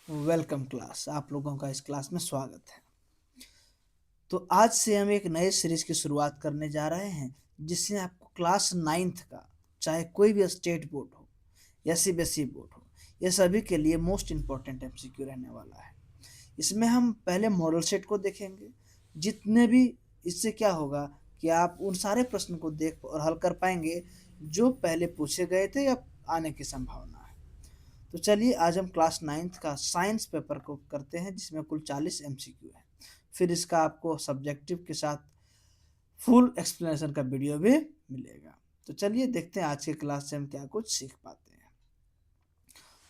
Welcome class. आप लोगों का इस क्लास में स्वागत है। तो आज से हम एक नए सीरीज की शुरुआत करने जा रहे हैं जिससे आपको क्लास नाइन्थ का, चाहे कोई भी स्टेट बोर्ड हो या सीबीएसई बोर्ड हो, ये सभी के लिए मोस्ट इम्पोर्टेंट एमसीक्यू रहने वाला है। इसमें हम पहले मॉडल सेट को देखेंगे। जितने भी इससे क्या होगा कि आप उन सारे प्रश्न को देख और हल कर पाएंगे जो पहले पूछे गए थे या आने की संभावना है। तो चलिए आज हम क्लास नाइन्थ का साइंस पेपर को करते हैं जिसमें कुल 40 एमसीक्यू है। फिर इसका आपको सब्जेक्टिव के साथ फुल एक्सप्लेनेशन का वीडियो भी मिलेगा। तो चलिए देखते हैं आज के क्लास से हम क्या कुछ सीख पाते हैं।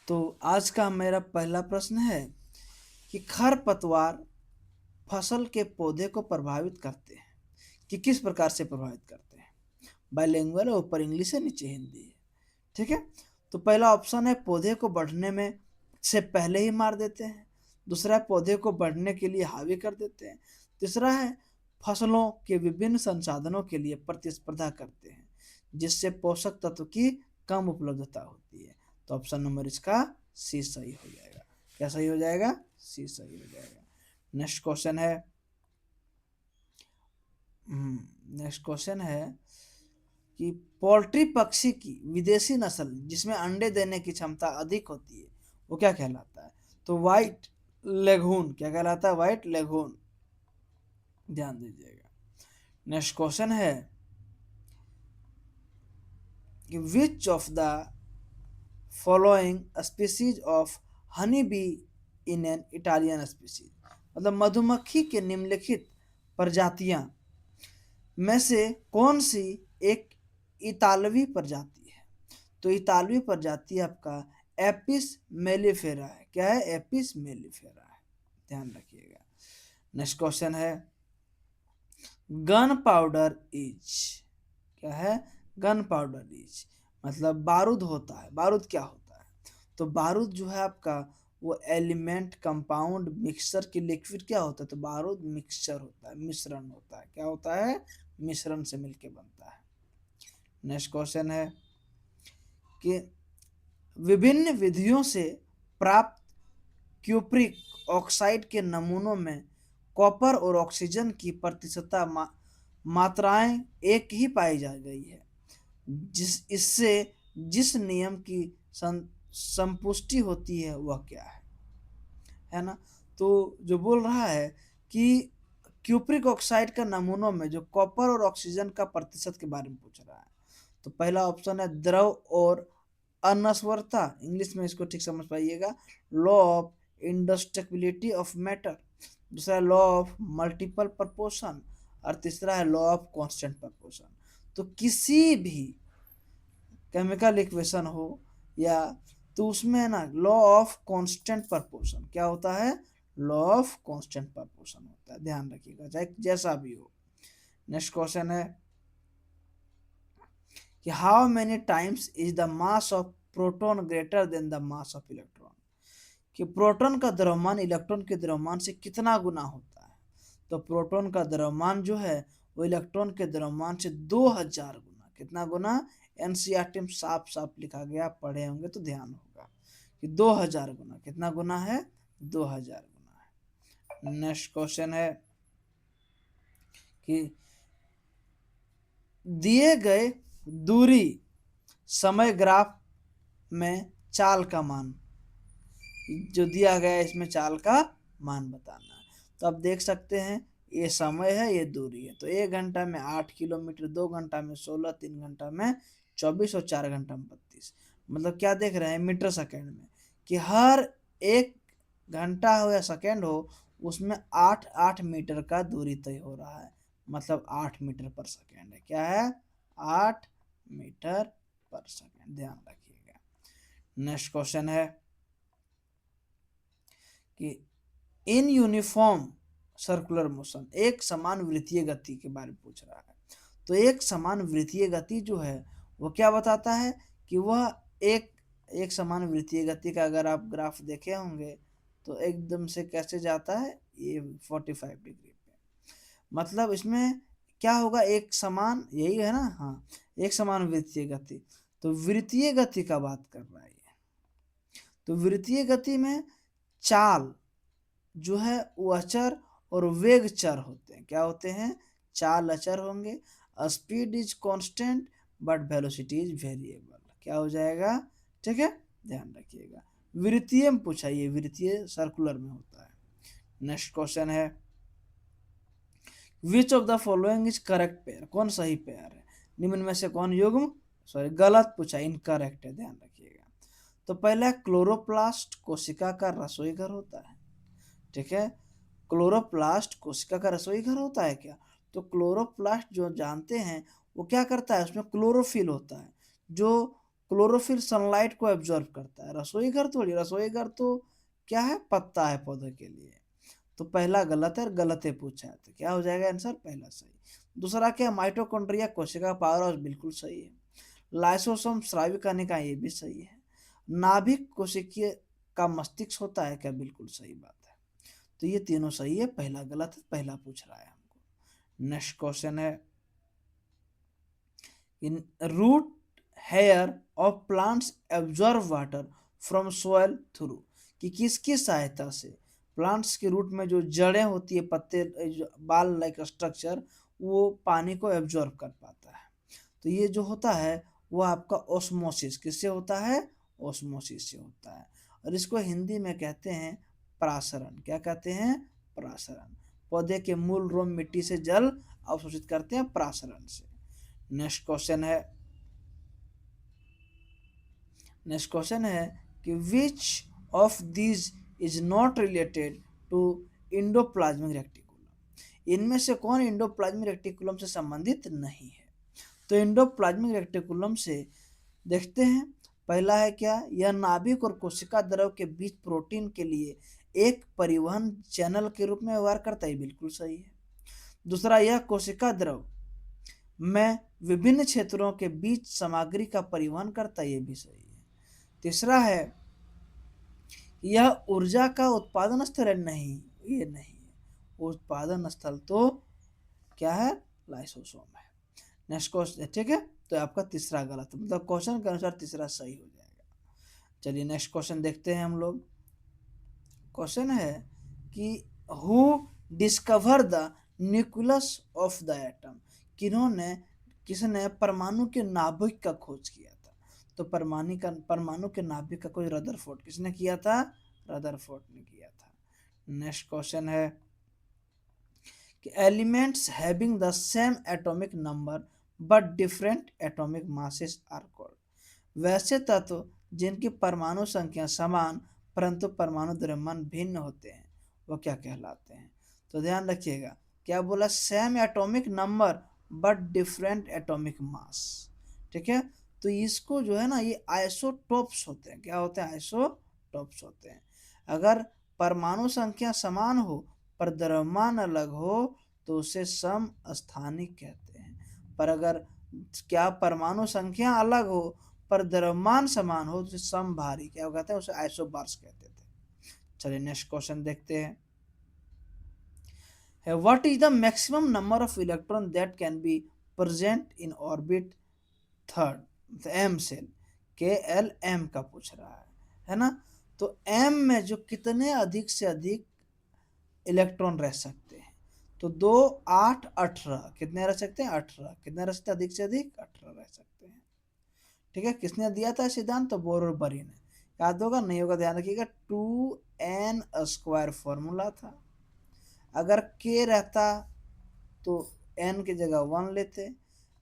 तो आज का मेरा पहला प्रश्न है कि खरपतवार फसल के पौधे को प्रभावित करते हैं कि किस प्रकार से प्रभावित करते हैं। बाइलिंगुअल है, ऊपर इंग्लिश है नीचे हिंदी है। ठीक है। तो पहला ऑप्शन है पौधे को बढ़ने में से पहले ही मार देते हैं। दूसरा है पौधे को बढ़ने के लिए हावी कर देते हैं। तीसरा है फसलों के विभिन्न संसाधनों के लिए प्रतिस्पर्धा करते हैं जिससे पोषक तत्व की कम उपलब्धता होती है। तो ऑप्शन नंबर इसका सी सही हो जाएगा। क्या सही हो जाएगा? सी सही हो जाएगा। नेक्स्ट क्वेश्चन है नेक्स्ट क्वेश्चन है कि पोल्ट्री पक्षी की विदेशी नस्ल जिसमें अंडे देने की क्षमता अधिक होती है वो क्या कहलाता है? तो व्हाइट लेघून। क्या कहलाता है? व्हाइट लेघून। ध्यान दीजिएगा। नेक्स्ट क्वेश्चन है कि which of the following species of honey be in an Italian species, मतलब मधुमक्खी के निम्नलिखित प्रजातियां में से कौन सी एक इतालवी प्रजाति है? तो इतालवी प्रजाति आपका एपिस मेलिफेरा है। क्या है? एपिस मेलिफेरा है। ध्यान रखिएगा। नेक्स्ट क्वेश्चन है गन पाउडर इज। क्या है? गन पाउडर इज मतलब बारूद होता है। बारूद क्या होता है? तो बारूद जो है आपका वो एलिमेंट कंपाउंड मिक्सचर की लिक्विड क्या होता है? तो बारूद मिक्सचर होता है, मिश्रण होता है। क्या होता है? मिश्रण से मिलके बनता है। नेक्स्ट क्वेश्चन है कि विभिन्न विधियों से प्राप्त क्यूप्रिक ऑक्साइड के नमूनों में कॉपर और ऑक्सीजन की प्रतिशतता मात्राएं एक ही पाई जा गई है। इससे जिस नियम की संपुष्टि होती है वह क्या है ना? तो जो बोल रहा है कि क्यूप्रिक ऑक्साइड का नमूनों में जो कॉपर और ऑक्सीजन का प्रतिशत के बारे में पूछ रहा है। तो पहला ऑप्शन है द्रव और अनस्वरता। इंग्लिश में इसको ठीक समझ पाइएगा। Law of indestructibility of matter. दूसरा लॉ ऑफ मल्टीपल प्रपोर्शन और तीसरा है लॉ ऑफ कांस्टेंट प्रपोर्शन। तो किसी भी केमिकल इक्वेशन हो या तो उसमें है ना लॉ ऑफ कांस्टेंट प्रपोर्शन क्या होता है? लॉ ऑफ कांस्टेंट प्रपोर्शन होता है। ध्यान रखिएगा चाहे जैसा भी हो। नेक्स्ट क्वेश्चन है कि how many times is the mass of proton greater than the mass of electron, कि प्रोटॉन का द्रव्यमान इलेक्ट्रॉन के द्रव्यमान से कितना गुना होता है? तो प्रोटॉन का द्रव्यमान जो है वो इलेक्ट्रॉन के द्रव्यमान से 2000 गुना। कितना गुना? एनसीईआरटी में साफ साफ लिखा गया, आप पढ़े होंगे तो ध्यान होगा कि 2000 गुना। कितना गुना है? 2000 गुना है। नेक्स्ट क्वेश्चन है कि दिए गए दूरी समय ग्राफ में चाल का मान, जो दिया गया है इसमें चाल का मान बताना है। तो आप देख सकते हैं ये समय है, ये दूरी है। तो 1 घंटा में 8 किलोमीटर, 2 घंटा में 16, 3 घंटा में 24 और 4 घंटा में 32। मतलब क्या देख रहे हैं? मीटर सेकेंड में कि हर 1 घंटा हो या सेकेंड हो उसमें 8 8 मीटर का दूरी तय हो रहा है। मतलब 8 मीटर पर सेकेंड है। क्या है? 8 मीटर पर सेकेंड। ध्यान रखिएगा। नेक्स्ट क्वेश्चन है कि इन यूनिफॉर्म सर्कुलर मोशन, एक समान वृत्तीय गति के बारे में पूछ रहा है। तो एक समान वृत्तीय गति जो है वो क्या बताता है कि वह एक एक समान वृत्तीय गति का अगर आप ग्राफ देखे होंगे तो एकदम से कैसे जाता है ये 45 डिग्री पे। मतलब इसमें क्या होगा? एक समान, यही है ना? हाँ, एक समान वृत्तीय गति। तो वृत्तीय गति का बात कर रहा है ये। तो वृत्तीय गति में चाल जो है वो अचर और वेग चर होते हैं। क्या होते हैं? चाल अचर होंगे, speed is constant but velocity is variable. क्या हो जाएगा? ठीक है, ध्यान रखिएगा। वृत्तीय में पूछा, ये वृत्तीय सर्कुलर में होता है। नेक्स्ट क्वेश्चन है विच of the following is correct pair, कौन सही पेयर है? निम्न में से कौन युग्म, सॉरी गलत पूछा, इनकरेक्ट है, ध्यान रखिएगा। तो पहला क्लोरोप्लास्ट कोशिका का रसोई घर होता है। ठीक है, क्लोरोप्लास्ट कोशिका का रसोई घर होता है क्या? तो क्लोरोप्लास्ट जो जानते हैं वो क्या करता है, उसमें क्लोरोफिल होता है, जो क्लोरोफिल सनलाइट को एब्जॉर्ब करता है। रसोई घर थोड़ी, रसोई घर तो क्या है, पत्ता है पौधे के लिए। तो पहला गलत है, गलत है पूछा है, तो क्या हो जाएगा आंसर? पहला सही। दूसरा क्या, माइटोकॉन्ड्रिया कोशिका पावर हाउस, बिल्कुल सही है। लाइसोसोम स्राविक कणिका, ये भी सही है। नाभिक कोशिकीय का मस्तिष्क होता है क्या? बिल्कुल सही बात है। तो ये तीनों सही है, पहला गलत है, पहला पूछ रहा है हमको। नेक्स्ट क्वेश्चन है in root hair of plants absorb water from soil through, कि किसकी सहायता से प्लांट्स के रूट में जो जड़ें होती है, पत्ते, बाल लाइक स्ट्रक्चर, वो पानी को एब्जॉर्ब कर पाता है। तो ये जो होता है वो आपका ओस्मोसिस, किससे होता है? ओस्मोसिस से होता है। और इसको हिंदी में कहते हैं प्रासरण। क्या कहते हैं? प्रासरण। पौधे के मूल रोम मिट्टी से जल अवशोषित करते हैं प्रासरण से। नेक्स्ट क्वेश्चन है नेक्स्ट क्वेश्चन है कि which of these is not related to endoplasmic reticulum, इनमें से कौन इंडोप्लाज्मिक रेक्टिकुलम से संबंधित नहीं है? तो इंडोप्लाज्मिक रेक्टिकुलम से देखते हैं, पहला है क्या, यह नाभिक और कोशिका द्रव के बीच प्रोटीन के लिए एक परिवहन चैनल के रूप में व्यवहार करता है, बिल्कुल सही है। दूसरा, यह कोशिका द्रव में विभिन्न क्षेत्रों के बीच सामग्री का परिवहन करता है, ये भी सही है। तीसरा है यह ऊर्जा का उत्पादन स्थल है, नहीं, ये नहीं है। उत्पादन स्थल तो क्या है, लाइसोसोम है। नेक्स्ट क्वेश्चन, ठीक है, तो आपका तीसरा गलत, मतलब क्वेश्चन के अनुसार तीसरा सही हो जाएगा। चलिए नेक्स्ट क्वेश्चन देखते हैं हम लोग। क्वेश्चन है कि who discover the nucleus of the atom, किसने परमाणु के नाभिक का खोज किया था? तो परमाणु के नाभिक का खोज रदरफोर्ड, किसने किया था? रदरफोर्ड ने किया था। नेक्स्ट क्वेश्चन है कि elements having the same atomic number but different atomic masses are called, वैसे तत्व जिनकी परमाणु संख्या समान परंतु परमाणु द्रव्यमान भिन्न होते हैं वो क्या कहलाते हैं? तो ध्यान रखिएगा, क्या बोला, same atomic number but different atomic mass. ठीक है, तो इसको जो है ना, ये आइसोटोप्स होते हैं। क्या होते हैं? आइसोटोप्स होते हैं। अगर परमाणु संख्या समान हो पर द्रव्यमान अलग हो तो उसे सम स्थानिक कहते हैं। पर अगर क्या परमाणु संख्या अलग हो पर द्रव्यमान समान हो तो उसे समभारी, क्या कहते हैं, उसे आइसोबार्स कहते थे। चलिए नेक्स्ट क्वेश्चन देखते हैं। What is the maximum number of electron that can be present in orbit third M shell, के एल एम का पूछ रहा है ना? तो एम में जो कितने अधिक से अधिक इलेक्ट्रॉन रह सकते हैं? तो 2, 8, 18, कितने रह सकते हैं? 18, कितने रह सकते हैं अधिक से अधिक? 18 रह सकते हैं। ठीक है, किसने दिया था सिद्धांत? तो बोर और बरी ने। याद होगा नहीं होगा, ध्यान रखिएगा, 2n² फॉर्मूला था। अगर k रहता तो n की जगह 1 लेते,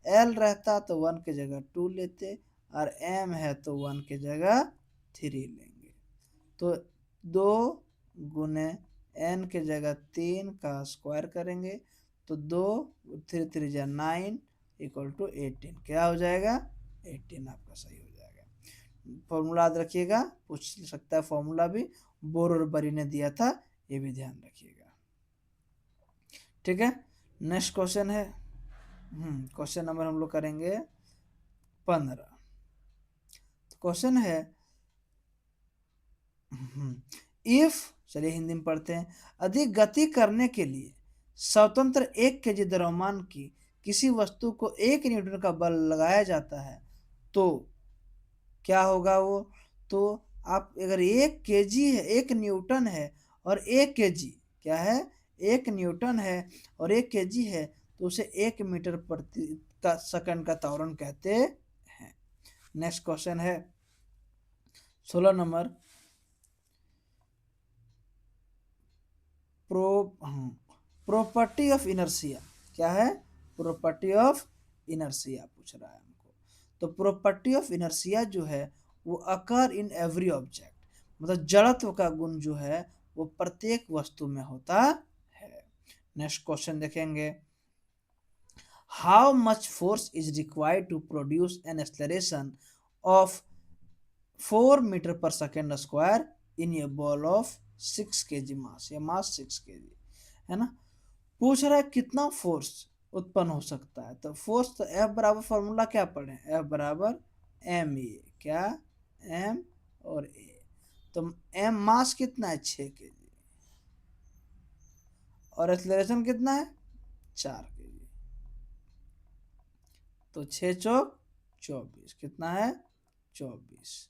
l रहता तो 1 की जगह 2 लेते, और m है तो 1 की जगह 3 लेंगे। तो 2 गुने n की जगह 3 का स्क्वायर करेंगे तो 2 3 3 जा 9 इक्वल टू 18, क्या हो जाएगा? 18 आपका सही हो जाएगा। फॉर्मूला याद रखिएगा, पूछ सकता है फॉर्मूला भी, बोर और बरी ने दिया था, ये भी ध्यान रखिएगा। ठीक है, नेक्स्ट क्वेश्चन है, क्वेश्चन नंबर हम लोग करेंगे 15। क्वेश्चन है इफ, चलिए हिंदी में पढ़ते हैं, अधिक गति करने के लिए स्वतंत्र 1 kg द्रव्यमान की किसी वस्तु को 1 न्यूटन का बल लगाया जाता है तो क्या होगा वो? तो आप अगर 1 kg है, 1 न्यूटन है और 1 kg क्या है, 1 न्यूटन है और 1 kg है, तो उसे 1 मीटर प्रति का सेकंड का त्वरण कहते हैं। नेक्स्ट क्वेश्चन है 16 number. Pro property of inertia क्या है, प्रॉपर्टी ऑफ इनर्शिया पूछ रहा है हमको। तो प्रॉपर्टी ऑफ इनर्शिया जो है वो अकर इन एवरी ऑब्जेक्ट, मतलब जड़त्व का गुण जो है वो प्रत्येक वस्तु में होता है। नेक्स्ट क्वेश्चन देखेंगे, how much force is required to produce an acceleration of 4 metre पर second square in a ball of 6 kg mass, या मास 6 kg है ना। पूछ रहा है कितना फोर्स उत्पन्न हो सकता है। तो फोर्स, तो एफ बराबर फॉर्मूला क्या पढ़े, एफ बराबर एम ए, क्या, एम और ए। तो एम मास कितना है 6 kg, और एक्सेलरेशन कितना है 4 kg। तो 6 चौक 24, कितना है 24,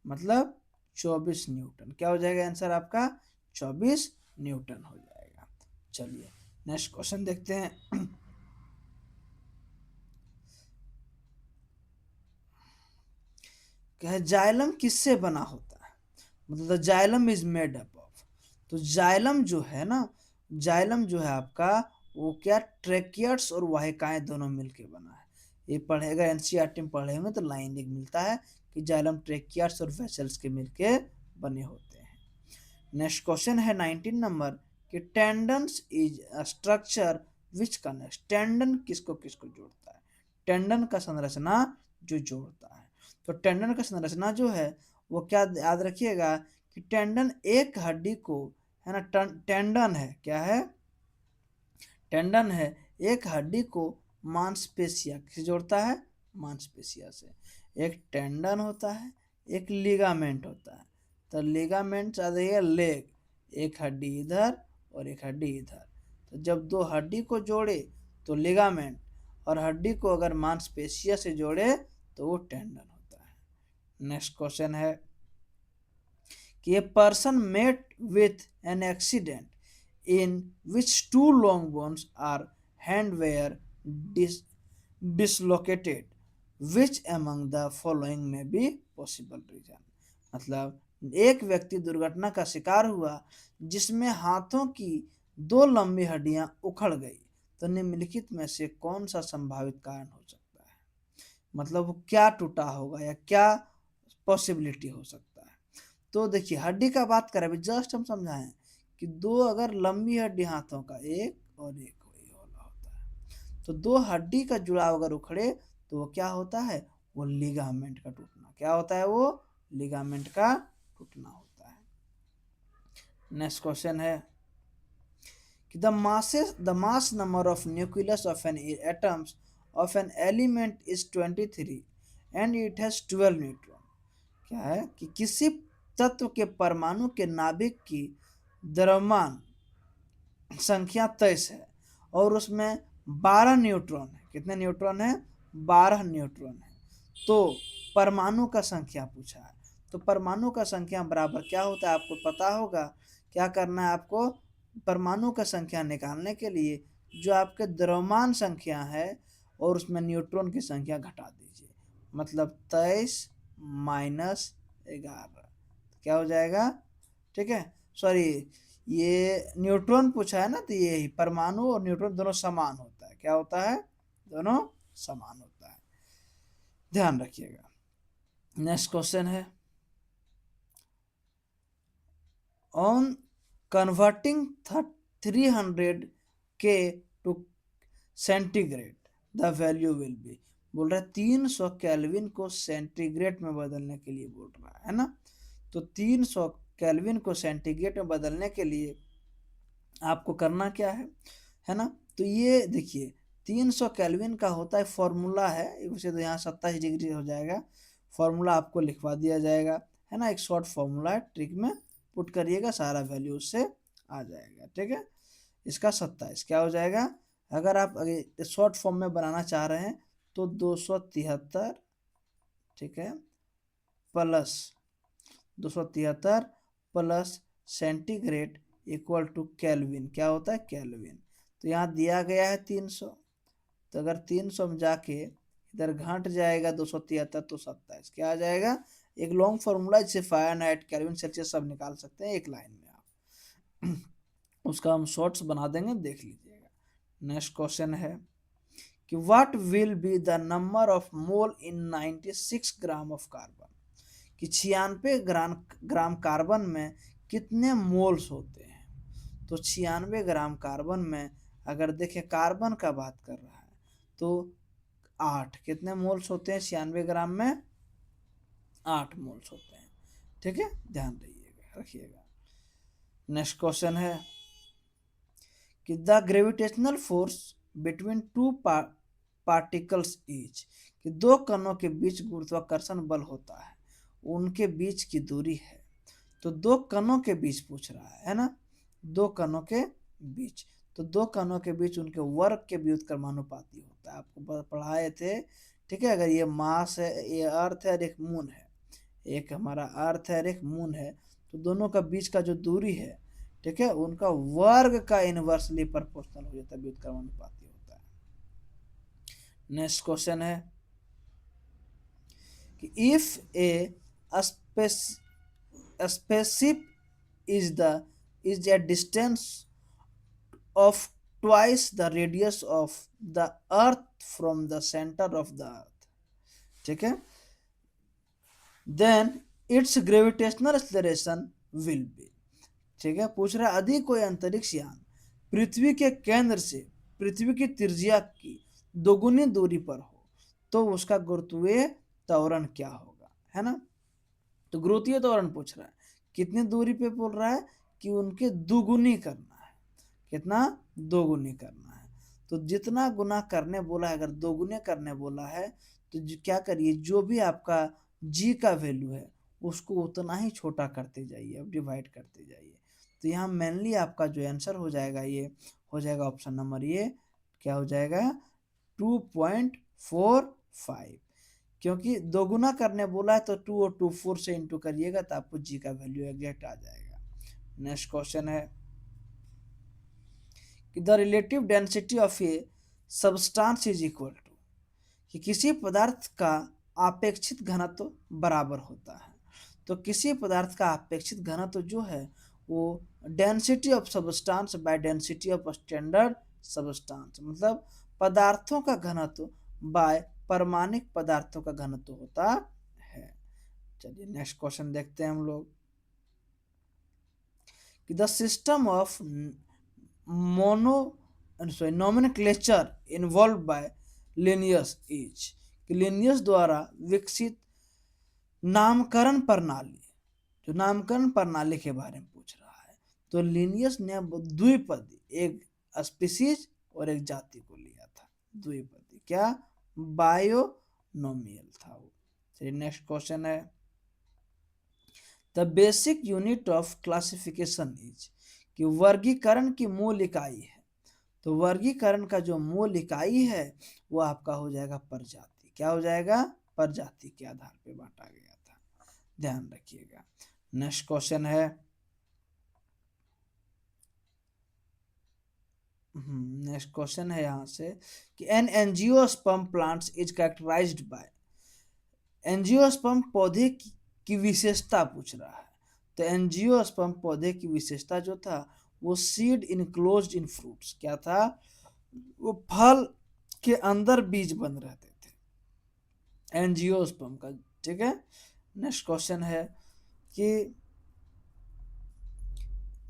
मतलब 24 न्यूटन। क्या हो जाएगा आंसर आपका, 24 न्यूटन हो जाएगा। चलिए नेक्स्ट क्वेश्चन देखते हैं। क्या है, जाइलम किससे बना होता है, मतलब xylem is made up of. तो जाइलम जो है ना, जाइलम जो है आपका वो क्या, ट्रेकियट्स और वाहिकाएं दोनों मिलके बना है। ये पढ़ेगा एनसीईआरटी में पढ़े होंगे तो लाइन एक मिलता है कि जाइलम ट्रेकियट्स और वेसल्स के मिलके बने होते हैं। नेक्स्ट क्वेश्चन है 19 नंबर कि tendons is a structure which connect, tendon किसको किसको जोड़ता है, टेंडन का संरचना जो जोड़ता है। तो टेंडन का संरचना जो है वो क्या, याद रखिएगा कि टेंडन एक हड्डी को, है ना, टेंडन है, क्या है, टेंडन है एक हड्डी को मांसपेशिया से जोड़ता है, मांसपेशिया से। एक टेंडन होता है, एक लिगामेंट होता है। तो लिगामेंट आ जाइए लेग, एक हड्डी इधर और एक हड्डी इधर। तो जब दो हड्डी को जोड़े तो लिगामेंट, और हड्डी को अगर मांसपेशिया से जोड़े तो वो टेंडन होता है। नेक्स्ट क्वेश्चन है कि a person met with an accident in which two long bones are hand were dis- dislocated, which among the following may be possible reason। मतलब एक व्यक्ति दुर्घटना का शिकार हुआ जिसमें हाथों की दो लंबी हड्डियां उखड़ गई, तो निम्नलिखित में से कौन सा संभावित कारण हो सकता है, मतलब वो क्या टूटा होगा या क्या पॉसिबिलिटी हो सकता है। तो देखिए हड्डी का बात करें, अभी जस्ट हम समझाएं कि दो अगर लंबी हड्डी हाथों का एक और एक वही वाला होता है, तो दो हड्डी का जुड़ाव अगर उखड़े तो वो क्या होता है, वो लिगामेंट का टूटना, क्या होता है, वो लिगामेंट का टूटना होता है। नेक्स्ट क्वेश्चन है कि the mass number of nucleus of an atoms of an element is 23 and it has 12 neutron. क्या है कि किसी तत्व के परमाणु के नाभिक की द्रव्यमान संख्या 23 है और उसमें 12 न्यूट्रॉन है। कितने न्यूट्रॉन है, 12 न्यूट्रॉन है। तो परमाणु का संख्या पूछा है, तो परमाणु का संख्या बराबर क्या होता है आपको पता होगा। क्या करना है आपको, परमाणु का संख्या निकालने के लिए जो आपके द्रव्यमान संख्या है और उसमें न्यूट्रॉन की संख्या घटा दीजिए, मतलब 23 - 11, क्या हो जाएगा, ठीक है। सॉरी, ये न्यूट्रॉन पूछा है ना, तो ये ही परमाणु और न्यूट्रॉन दोनों समान होता है, क्या होता है, दोनों समान होता है, ध्यान रखिएगा। नेक्स्ट क्वेश्चन है on converting 300 K to centigrade the value will be. बोल रहा है 300 केल्विन को सेंटीग्रेड में बदलने के लिए बोल रहा है ना। तो 300 केल्विन को सेंटीग्रेड में बदलने के लिए आपको करना क्या है ना। तो ये देखिए 300 केल्विन का होता है, फॉर्मूला है उसे, तो यहाँ 27 डिग्री हो जाएगा। फॉर्मूला आपको लिखवा दिया जाएगा, है ना, एक शॉर्ट फॉर्मूला है, ट्रिक में पुट करिएगा, सारा वैल्यू उससे आ जाएगा, ठीक है। इसका 27 क्या हो जाएगा, अगर आप शॉर्ट फॉर्म में बनाना चाह रहे हैं तो 273, ठीक है, plus 273 plus centigrade equal to kelvin, क्या होता है केल्विन। तो यहाँ दिया गया है 300, तो अगर 300 में जाके इधर घट जाएगा 273 तो 27, क्या आ जाएगा। एक लॉन्ग फॉर्मूला जिसे फ़ारेनहाइट केल्विन सेल्सियस सब निकाल सकते हैं एक लाइन में आप। उसका हम शॉर्ट्स बना देंगे, देख लीजिएगा। नेक्स्ट क्वेश्चन है कि what will be the number of mole in 96 gram of carbon, कि 96 ग्राम कार्बन में कितने मोल्स होते हैं। तो 96 ग्राम कार्बन में अगर देखें कार्बन का बात कर रहा है तो 8, कितने मोल्स होते हैं 96 ग्राम में, 8 मोल्स होते हैं। ठीक है, ध्यान रखिएगा। नेक्स्ट क्वेश्चन है कि the gravitational force between two particles is, कि दो कणों के बीच गुरुत्वाकर्षण बल होता है, उनके बीच की दूरी है। तो दो कणों के बीच पूछ रहा है ना, दो कणों के बीच, तो दो कणों के बीच उनके वर्ग के व्युत्क्रमानुपाती होता है, आपको पढ़ाए थे। ठीक है, अगर ये मास है, ये अर्थ है और एक मून है, एक हमारा अर्थ है और एक मून है, तो दोनों का बीच का जो दूरी है, ठीक है, उनका वर्ग का इनवर्सली प्रोपोर्शनल हो जाता है, व्युत्क्रमानुपाती होता है। नेक्स्ट क्वेश्चन है कि if A spaceship is a distance of twice the radius of the earth from the center of the earth, ठीक है, then its gravitational acceleration will be, ठीक है, पूछ रहा है यदि कोई अंतरिक्ष यान पृथ्वी के केंद्र से पृथ्वी की त्रिज्या की दोगुनी दूरी पर हो तो उसका गुरुत्वीय त्वरण क्या होगा, है ना। तो गुरुत्वीय त्वरण पूछ रहा है, कितनी दूरी पे बोल रहा है कि उनके दुगुनी करना है, कितना दोगुनी करना है। तो जितना गुना करने बोला है, अगर दोगुने करने बोला है तो क्या करिए, जो भी आपका जी का वैल्यू है उसको उतना ही छोटा करते जाइए, अब डिवाइड करते जाइए। तो यहाँ मेनली आपका जो आंसर हो जाएगा ये हो जाएगा ऑप्शन नंबर ये, क्या हो जाएगा 2.45, क्योंकि दोगुना करने बोला है तो 2 और 2 4 से इंटू करिएगा तो आपको जी का वैल्यू एग्जैक्ट आ जाएगा। नेक्स्ट क्वेश्चन है कि the relative density of a substance is equal to, कि किसी पदार्थ का अपेक्षित घनत्व बराबर होता है। तो किसी पदार्थ का अपेक्षित घनत्व जो है वो density of substance by density of standard substance, मतलब पदार्थों का घनत्व बाय परमाणिक पदार्थों का घनत्व होता है। चलिए नेक्स्ट क्वेश्चन देखते हैं हम लोग कि the system of mono nomenclature involve by Linnaeus is, कि लिनियस द्वारा विकसित नामकरण प्रणाली, जो नामकरण प्रणाली के बारे में पूछ रहा है। तो लिनियस ने द्विपदी, एक स्पीसीज और एक जाति को लिया था, द्विपदी, क्या बायोनोमियल था वो। चलिए नेक्स्ट क्वेश्चन है the basic unit of classification is, कि वर्गीकरण की मूल इकाई है। तो वर्गीकरण का जो मूल इकाई है वो आपका हो जाएगा प्रजाति, क्या हो जाएगा, प्रजाति के आधार पे बांटा गया था, ध्यान रखिएगा। नेक्स्ट क्वेश्चन है नेक्स्ट क्वेश्चन है यहाँ से कि an angiosperm plants is characterised by, angiosperm पौधे की विशेषता पूछ रहा है। तो एंजियोस्पर्म पौधे की विशेषता जो था वो सीड इनक्लोज्ड इन फ्रूट्स, क्या था, वो फल के अंदर बीज बंद रहते थे एंजियोस्पर्म का। ठीक है, नेक्स्ट क्वेश्चन है कि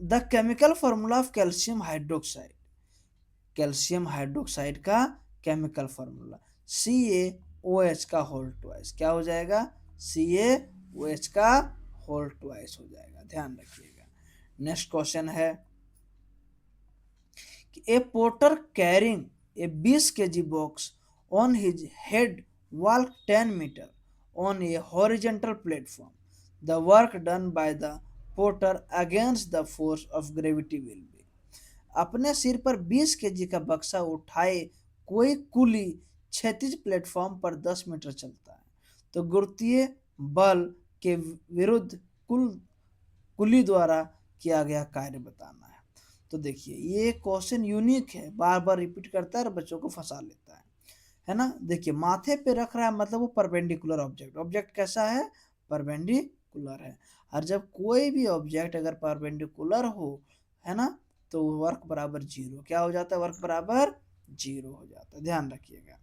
the chemical formula of calcium hydroxide, calcium hydroxide का केमिकल फॉर्मूला CaOH का होल ट्वाइस, क्या हो जाएगा, CaOH का होल ट्वाइस हो जाएगा, ध्यान रखिएगा। नेक्स्ट क्वेश्चन है कि a porter carrying a 20 kg box on his head walk 10 metre on a horizontal platform, the work done by the porter against the force of gravity will be, अपने सिर पर 20 kg का बक्सा उठाए कोई कुली क्षैतिज प्लेटफॉर्म पर 10 मीटर चलता है तो गुरुत्वीय बल के विरुद्ध कुली द्वारा किया गया कार्य बताना है। तो देखिए ये क्वेश्चन यूनिक है, बार बार रिपीट करता है और बच्चों को फंसा लेता है ना। देखिए माथे पे रख रहा है मतलब वो परपेंडिकुलर ऑब्जेक्ट, ऑब्जेक्ट कैसा है, परपेंडिकुलर है। और जब कोई भी ऑब्जेक्ट अगर परपेंडिकुलर हो, है ना, तो वर्क बराबर जीरो, क्या हो जाता है, वर्क बराबर जीरो हो जाता है, ध्यान रखिएगा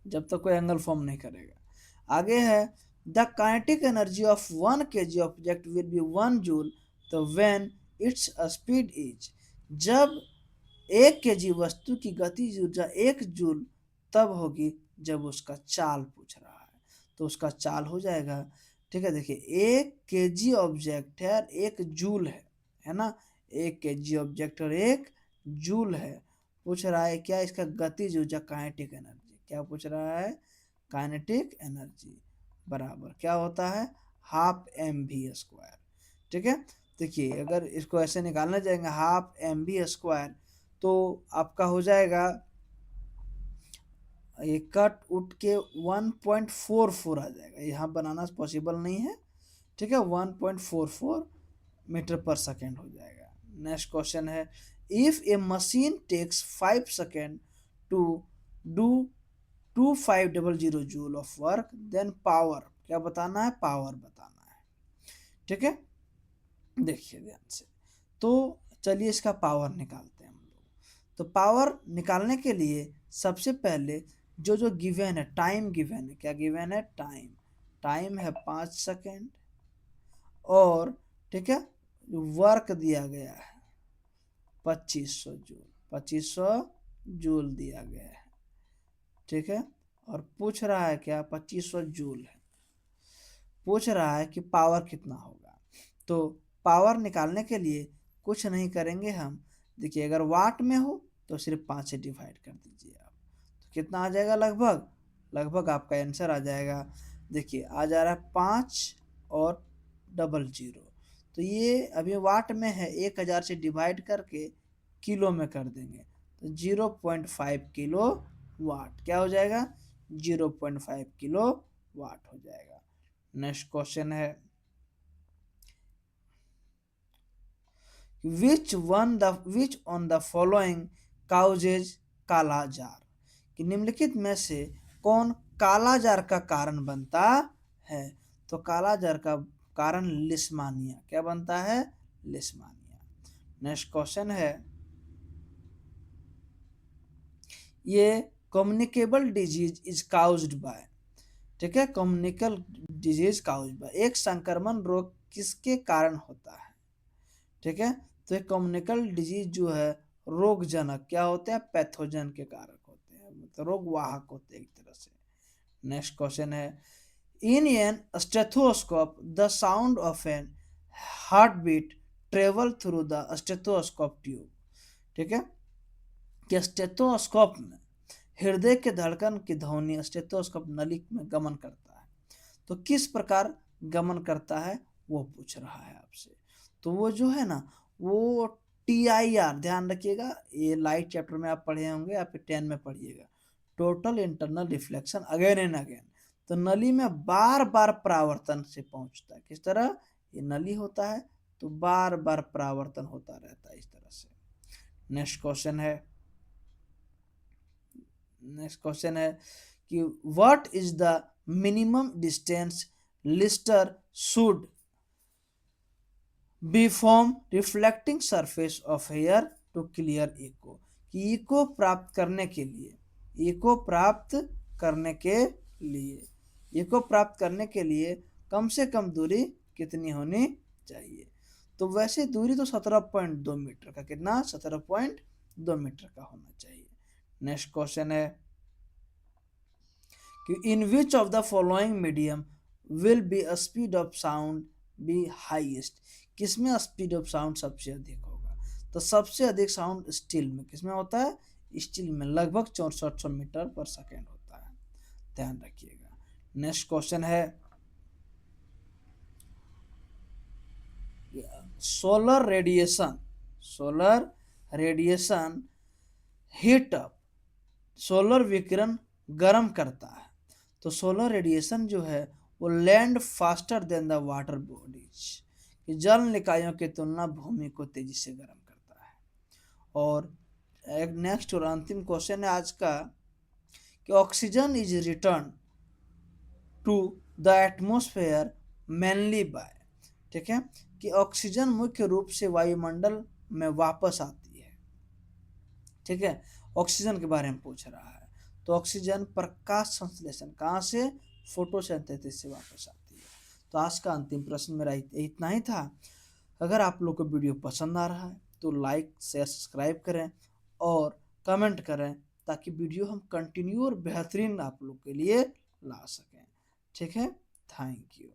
जब तक कोई एंगल फॉर्म नहीं करेगा। आगे है the kinetic energy of 1 kg object will be 1 joule तो व्हेन इट्स स्पीड इज, जब 1 kg वस्तु की गतिज ऊर्जा 1 जूल तब होगी जब उसका चाल पूछ रहा है, तो उसका चाल हो जाएगा, ठीक है। देखिए 1 kg ऑब्जेक्ट है और 1 जूल है ना, 1 kg ऑब्जेक्ट और 1 जूल है। पूछ रहा है क्या, इसका गतिज ऊर्जा काइनेटिक एनर्जी, क्या पूछ रहा है, काइनेटिक एनर्जी बराबर क्या होता है, हाफ एम वी स्क्वायर, ठीक है। देखिए अगर इसको ऐसे निकालना जाएंगे हाफ एम वी स्क्वायर, तो आपका हो जाएगा ये कट उठ के 1.44 आ जाएगा, यहाँ बनाना पॉसिबल नहीं है, ठीक है, 1.44 मीटर पर सेकेंड हो जाएगा। नेक्स्ट क्वेश्चन है if a machine takes 5 second to do 2500 joule of work then power, क्या बताना है, पावर बताना है, ठीक है। देखिए ध्यान से, तो चलिए इसका पावर निकालते हैं हम लोग। तो पावर निकालने के लिए सबसे पहले जो जो गिवन है, टाइम गिवन है, क्या गिवन है, टाइम, टाइम है 5 सेकेंड, और ठीक है वर्क दिया गया है 2500 जूल, 2500 जूल दिया गया है, ठीक है। और पूछ रहा है क्या, 2500 जूल है, पूछ रहा है कि पावर कितना होगा। तो पावर निकालने के लिए कुछ नहीं करेंगे हम, देखिए अगर वाट में हो तो सिर्फ 5 से डिवाइड कर दीजिए आप, तो कितना आ जाएगा, लगभग लगभग आपका आंसर आ जाएगा। देखिए आ जा रहा है 5 और डबल जीरो, तो ये अभी वाट में है, 1000 से डिवाइड करके किलो में कर देंगे तो 0.5 किलो वाट, क्या हो जाएगा, 0.5 किलो वाट हो जाएगा। नेक्स्ट क्वेश्चन है which on the following causes काला जार, कि निम्नलिखित में से कौन काला जार का कारण बनता है। तो काला जार का कारण लिस्मानिया, क्या बनता है, लिस्मानिया। नेक्स्ट क्वेश्चन है ये communicable disease is caused bye, ठीक है, कम्युनिकल डिजीज काउज्ड बाय, एक संक्रमण रोग किसके कारण होता है, ठीक है। तो एक कम्युनिकल डिजीज जो है रोगजनक क्या होते हैं, पैथोजन के कारक होते हैं, मतलब रोग वाहक होते हैं एक तरह से। नेक्स्ट क्वेश्चन है in an stethoscope the sound of an heart beat travel through the stethoscope tube, ठीक है, कि स्टेथोस्कोप में हृदय के धड़कन की ध्वनि स्टेथोस्कोप नली में गमन करता है, तो किस प्रकार गमन करता है वो पूछ रहा है आपसे। तो वो जो है ना वो TIR, ध्यान रखिएगा ये लाइट चैप्टर में आप पढ़े होंगे या फिर 10 में पढ़िएगा, total internal reflection again and again. तो नली में बार बार परावर्तन से पहुंचता है, किस तरह, ये नली होता है तो बार बार परावर्तन होता रहता है इस तरह से। नेक्स्ट क्वेश्चन है, नेक्स्ट क्वेश्चन है कि what is the minimum distance listener should be from reflecting surface of air to clear echo, कि इको प्राप्त करने के लिए, इको प्राप्त करने के लिए, इको प्राप्त करने के लिए कम से कम दूरी कितनी होनी चाहिए। तो वैसे दूरी तो 17.2 मीटर का, कितना, 17.2 मीटर का होना चाहिए। नेक्स्ट क्वेश्चन है कि in which of the following medium will be speed of sound be highest, किसमें स्पीड ऑफ साउंड सबसे अधिक होगा। तो सबसे अधिक साउंड स्टील में, किसमें होता है, स्टील में, लगभग 6400 मीटर पर सेकेंड होता है, ध्यान रखिएगा। नेक्स्ट क्वेश्चन है solar radiation, solar radiation heat up, solar विकिरण गर्म करता है। तो सोलर रेडिएशन जो है वो land faster than the water bodies, कि जल निकायों की तुलना भूमि को तेजी से गर्म करता है। और एक नेक्स्ट और अंतिम क्वेश्चन है आज का, कि oxygen is return to the atmosphere mainly by, ठीक है, कि ऑक्सीजन मुख्य रूप से वायुमंडल में वापस आती है, ठीक है, ऑक्सीजन के बारे में पूछ रहा है। तो ऑक्सीजन प्रकाश संश्लेषण कहाँ से, फोटोसिंथेसिस से वापस आती है। तो आज का अंतिम प्रश्न मेरा इतना ही था। अगर आप लोग को वीडियो पसंद आ रहा है तो लाइक शेयर सब्सक्राइब करें और कमेंट करें, ताकि वीडियो हम कंटिन्यू और बेहतरीन आप लोग के लिए ला सकें। ठीक है, थैंक यू।